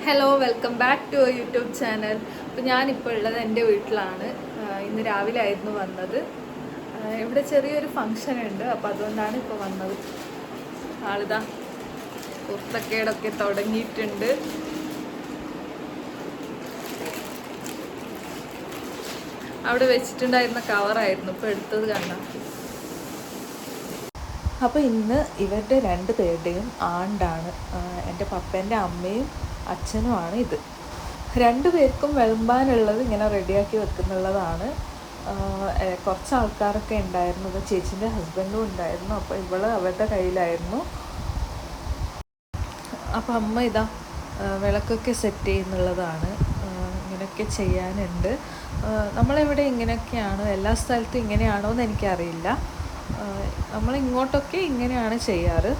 Hello, welcome back to YouTube channel. അപ്പോൾ ഞാനിപ്പോൾ ഉള്ളത് എൻ്റെ വീട്ടിലാണ്. ഇന്ന് രാവിലെ ആയിരുന്നു വന്നത്. ഇവിടെ ചെറിയൊരു ഫങ്ഷൻ ഉണ്ട്, അപ്പോൾ അതുകൊണ്ടാണ് ഇപ്പോൾ വന്നത്. ആളിതാ കുർത്തക്കേടൊക്കെ തുടങ്ങിയിട്ടുണ്ട്. അവിടെ വെച്ചിട്ടുണ്ടായിരുന്ന കവറായിരുന്നു ഇപ്പോൾ എടുത്തത് കാണാം. അപ്പോൾ ഇന്ന് ഇവരുടെ രണ്ട് പേരുടെയും ആണ്ടാണ്. എൻ്റെ പപ്പേൻ്റെ അമ്മയും അച്ഛനുമാണ് ഇത്. രണ്ടു പേർക്കും വിളമ്പാനുള്ളത് ഇങ്ങനെ റെഡിയാക്കി വെക്കുന്നുള്ളതാണ്. കുറച്ച് ആൾക്കാരൊക്കെ ഉണ്ടായിരുന്നു. ചേച്ചീൻ്റെ ഹസ്ബൻഡും ഉണ്ടായിരുന്നു. അപ്പോൾ ഇവള് അവരുടെ കയ്യിലായിരുന്നു. അപ്പോൾ അമ്മ ഇതാ വിളക്കൊക്കെ സെറ്റ് ചെയ്യുന്നുള്ളതാണ്. ഇങ്ങനെയൊക്കെ ചെയ്യാനുണ്ട്. നമ്മളിവിടെ ഇങ്ങനെയൊക്കെയാണ്, എല്ലാ സ്ഥലത്തും ഇങ്ങനെയാണോ എന്ന് എനിക്കറിയില്ല. നമ്മളിങ്ങോട്ടൊക്കെ ഇങ്ങനെയാണ് ചെയ്യാറ്.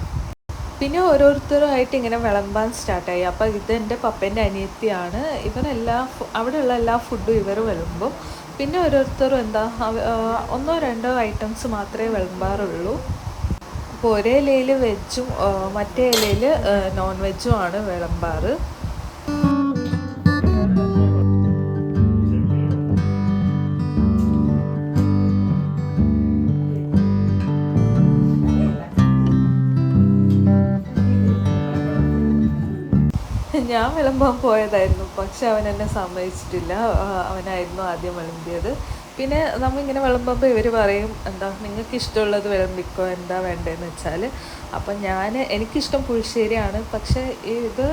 പിന്നെ ഓരോരുത്തരുമായിട്ട് ഇങ്ങനെ വിളമ്പാൻ സ്റ്റാർട്ടായി. അപ്പോൾ ഇതെൻ്റെ പപ്പേൻ്റെ അനിയത്തിയാണ്. അവിടെയുള്ള എല്ലാ ഫുഡും ഇവർ വിളമ്പും. പിന്നെ ഓരോരുത്തരും ഒന്നോ രണ്ടോ ഐറ്റംസ് മാത്രമേ വിളമ്പാറുള്ളൂ. അപ്പോൾ ഒരേ ഇലയിൽ വെജും മറ്റേ ഇലയിൽ നോൺ വെജും ആണ് വിളമ്പാറ്. ഞാൻ വിളമ്പാൻ പോയതായിരുന്നു, പക്ഷെ അവൻ എന്നെ സമ്മതിച്ചിട്ടില്ല. അവനായിരുന്നു ആദ്യം വിളമ്പിയത്. പിന്നെ നമ്മളിങ്ങനെ വിളമ്പുമ്പോൾ ഇവർ പറയും, നിങ്ങൾക്ക് ഇഷ്ടമുള്ളത് വിളമ്പിക്കോ, എന്താ വേണ്ടതെന്ന് വെച്ചാൽ. അപ്പം എനിക്കിഷ്ടം പുളിശ്ശേരിയാണ്, പക്ഷേ ഇത്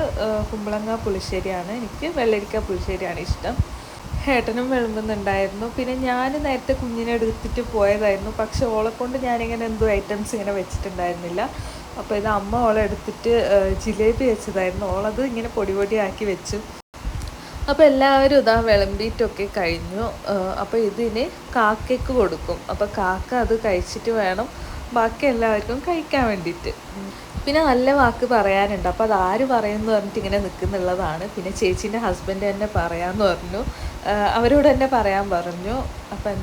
കുമ്പളങ്ങ പുളിശ്ശേരിയാണ്. എനിക്ക് വെള്ളരിക്ക പുളിശ്ശേരിയാണ് ഇഷ്ടം. ഏട്ടനും വിളമ്പുന്നുണ്ടായിരുന്നു. പിന്നെ ഞാൻ നേരത്തെ കുഞ്ഞിനെ എടുത്തിട്ട് പോയതായിരുന്നു, പക്ഷെ ഓളെ കൊണ്ട് ഞാനിങ്ങനെ എന്തോ ഐറ്റംസ് ഇങ്ങനെ വെച്ചിട്ടുണ്ടായിരുന്നില്ല. അപ്പോൾ ഇത് അമ്മ ഓളെ എടുത്തിട്ട് ജിലേബി വെച്ചതായിരുന്നു. ഓളത് ഇങ്ങനെ പൊടി ആക്കി വെച്ചു. അപ്പോൾ എല്ലാവരും ഇതാ വിളമ്പിയിട്ടൊക്കെ കഴിഞ്ഞു. അപ്പോൾ ഇതിന് കാക്കയ്ക്ക് കൊടുക്കും. അപ്പോൾ കാക്ക അത് കഴിച്ചിട്ട് വേണം ബാക്കി എല്ലാവർക്കും കഴിക്കാൻ വേണ്ടിയിട്ട്. പിന്നെ നല്ല വാക്ക് പറയാനുണ്ട്. അപ്പോൾ അത് ആര് പറയുമെന്ന് പറഞ്ഞിട്ട് ഇങ്ങനെ നിൽക്കുന്നുള്ളതാണ്. പിന്നെ ചേച്ചീൻ്റെ ഹസ്ബൻഡ് തന്നെ പറയാമെന്ന് പറഞ്ഞു, അവരോട് തന്നെ പറയാൻ പറഞ്ഞു. അപ്പോൾ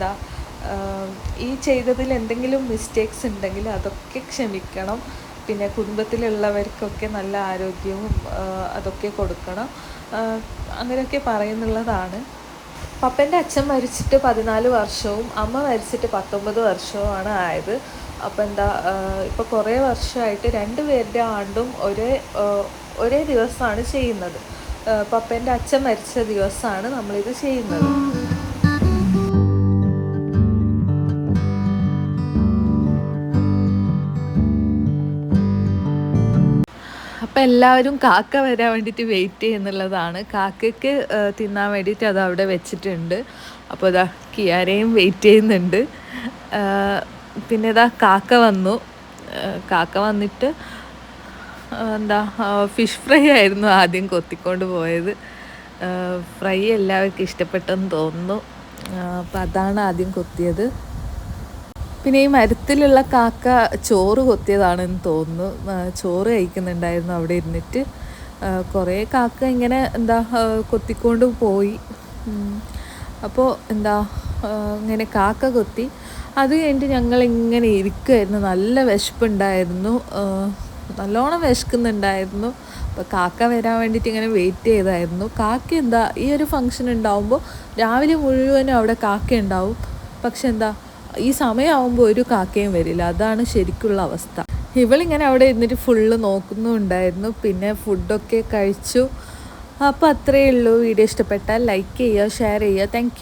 ഈ ചെയ്തതിൽ എന്തെങ്കിലും മിസ്റ്റേക്സ് ഉണ്ടെങ്കിൽ അതൊക്കെ ക്ഷമിക്കണം. പിന്നെ കുടുംബത്തിലുള്ളവർക്കൊക്കെ നല്ല ആരോഗ്യവും അതൊക്കെ കൊടുക്കണം, അങ്ങനെയൊക്കെ പറയുന്നുള്ളതാണ്. പപ്പൻ്റെ അച്ഛൻ മരിച്ചിട്ട് 14 വർഷവും അമ്മ മരിച്ചിട്ട് 19 വർഷവുമാണ് ആയത്. അപ്പോൾ ഇപ്പോൾ കുറേ വർഷമായിട്ട് രണ്ടുപേരുടെ ആണ്ടും ഒരേ ദിവസമാണ് ചെയ്യുന്നത്. പപ്പൻ്റെ അച്ഛൻ മരിച്ച ദിവസമാണ് നമ്മളിത് ചെയ്യുന്നത്. അപ്പം എല്ലാവരും കാക്ക വരാൻ വേണ്ടിയിട്ട് വെയിറ്റ് ചെയ്യുന്നുള്ളതാണ്. കാക്കയ്ക്ക് തിന്നാൻ വേണ്ടിയിട്ട് അത് അവിടെ വെച്ചിട്ടുണ്ട്. അപ്പോൾ കിയാരയും വെയിറ്റ് ചെയ്യുന്നുണ്ട്. പിന്നെ കാക്ക വന്നു. കാക്ക വന്നിട്ട് ഫിഷ് ഫ്രൈ ആയിരുന്നു ആദ്യം കൊത്തിക്കൊണ്ട് പോയത്. ഫ്രൈ എല്ലാവർക്കും ഇഷ്ടപ്പെട്ടെന്ന് തോന്നുന്നു. അപ്പോൾ അതാണ് ആദ്യം കൊത്തിയത്. പിന്നെ ഈ മരത്തിലുള്ള കാക്ക ചോറ് കൊത്തിയതാണെന്ന് തോന്നുന്നു. ചോറ് കഴിക്കുന്നുണ്ടായിരുന്നു അവിടെ ഇരുന്നിട്ട്. കുറേ കാക്ക ഇങ്ങനെ കൊത്തിക്കൊണ്ട് പോയി. അപ്പോൾ ഇങ്ങനെ കാക്ക കൊത്തി. അത് കഴിഞ്ഞിട്ട് ഞങ്ങളിങ്ങനെ ഇരിക്കുമായിരുന്നു. നല്ല വിശപ്പുണ്ടായിരുന്നു, നല്ലോണം വിശക്കുന്നുണ്ടായിരുന്നു. അപ്പോൾ കാക്ക വരാൻ വേണ്ടിയിട്ട് ഇങ്ങനെ വെയിറ്റ് ചെയ്തായിരുന്നു. കാക്ക ഈ ഒരു ഫംഗ്ഷൻ ഉണ്ടാവുമ്പോൾ രാവിലെ മുഴുവനും അവിടെ കാക്ക ഉണ്ടാവും. പക്ഷെ ഈ സമയമാകുമ്പോൾ ഒരു കാക്കയും വരില്ല. അതാണ് ശരിക്കുള്ള അവസ്ഥ. ഇവളിങ്ങനെ അവിടെ ഇരുന്നിട്ട് ഫുള്ള് നോക്കുന്നുണ്ടായിരുന്നു. പിന്നെ ഫുഡൊക്കെ കഴിച്ചു. അപ്പോൾ അത്രയേ ഉള്ളൂ. വീഡിയോ ഇഷ്ടപ്പെട്ടാൽ ലൈക്ക് ചെയ്യുക, ഷെയർ ചെയ്യുക. Thank you.